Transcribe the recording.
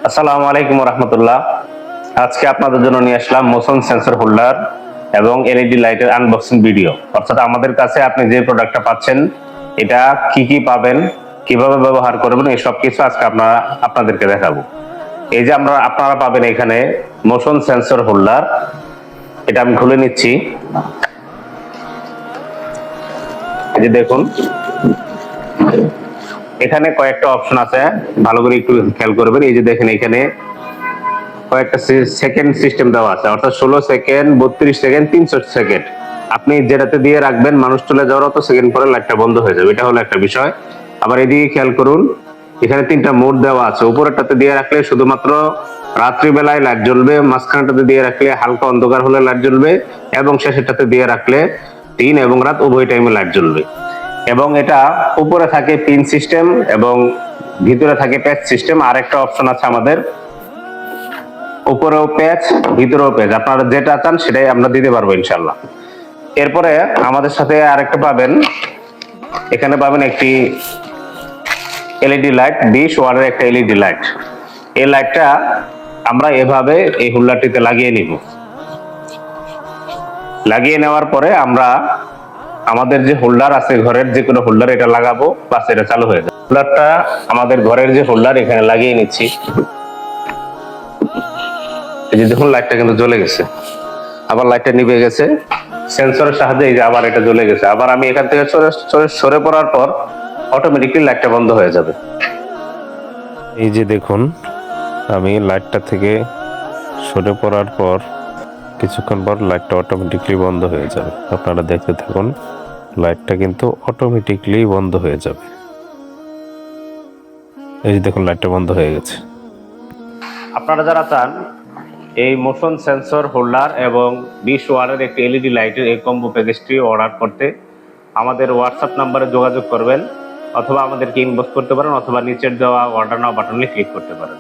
আসসালামু আলাইকুম রহমতুল্লাহ। আজকে আপনাদের জন্য নিয়ে আসলাম মোশন সেন্সর হোল্ডার এবং এলইডি লাইটের আনবক্সিং ভিডিও। অর্থাৎ আমাদের কাছে আপনি যে প্রোডাক্টটা পাচ্ছেন এটা কি কি পাবেন, কিভাবে ব্যবহার করবেন, এই সব কিছু আজকে আপনাদেরকে দেখাবো। এই যে আপনারা পাবেন এখানে মোশন সেন্সর হোল্ডার। এটা আমি খুলে নিচ্ছি। এই যে দেখুন, এখানে কয়েকটা অপশন আছে, ভালো করে একটু খেয়াল করবেন। এই যে দেখেন, এখানে কয়েকটা সেকেন্ড সিস্টেম দেওয়া আছে, অর্থাৎ 16 সেকেন্ড, 32 সেকেন্ড, 300 সেকেন্ড। আপনি যেটাতে দিয়ে রাখবেন, মানুষ চলে যাওয়ার অত সেকেন্ড পরে লাইটটা বন্ধ হয়ে যাবে, এটা হলো একটা বিষয়। আবার এদিকে খেয়াল করুন, এখানে 3টা মোড দেওয়া আছে। উপরেরটাতে দিয়ে রাখলে শুধুমাত্র রাত্রিবেলায় লাইট জ্বলবে, মাঝখানটাতে দিয়ে রাখলে হালকা অন্ধকার হলে লাইট জ্বলবে, এবং শেষেরটাতে দিয়ে রাখলে দিন এবং রাত উভয় টাইমে লাইট জ্বলবে। এবং এটা উপরে থাকে পিন সিস্টেম এবং ভিতরে থাকে প্যাচ সিস্টেম। আর একটা অপশন আছে আমাদের, উপরেও প্যাচ ভিতরেও প্যাচ, আপনারা যেটা চান সেটাই আমরা দিতে পারবো ইনশাল্লাহ। এরপরে আমাদের সাথে আরেকটা পাবেন, এখানে পাবেন একটি এলইডি লাইট, 20 ওয়াটের একটা এলইডি লাইট। এই লাইটটা আমরা এভাবে এই হোল্ডারটিতে লাগিয়ে নিব। লাগিয়ে নেওয়ার পরে আমরা আমাদের যে হোল্ডার আছে, ঘরের যে কোনো হোল্ডার, এটা লাগাবো, বাস এটা চালু হয়ে যাবে। হোল্ডারটা আমাদের ঘরের যে হোল্ডার, এখানে লাগিয়ে নিচ্ছি। এই যে দেখুন, লাইটটা কিন্তু জ্বলে গেছে, আবার লাইটটা নিভে গেছে। সেন্সরের সাহায্যে এই যে আবার এটা জ্বলে গেছে। আবার আমি এখান থেকে সরে পড়ার পর অটোমেটিকলি লাইটটা বন্ধ হয়ে যাবে। এই যে দেখুন, আমি লাইটটা থেকে সরে পড়ার পর কিছুক্ষণ পর লাইটটা অটোমেটিকলি বন্ধ হয়ে যাবে। আপনারা দেখতে থাকুন, লাইটটা কিন্তু অটোমেটিকলি বন্ধ হয়ে যাবে। এই যে দেখুন, লাইটটা বন্ধ হয়ে গেছে। আপনারা যারা চান এই মোশন সেন্সর হোল্ডার এবং 20 ওয়াটের একটি এলইডি লাইটের এই কম্বো প্যাকেজটি অর্ডার করতে আমাদের হোয়াটসঅ্যাপ নাম্বারে যোগাযোগ করবেন, অথবা আমাদেরকে ইনবক্স করতে পারেন, অথবা নিচের দেওয়া অর্ডার নাও বাটনে ক্লিক করতে পারেন।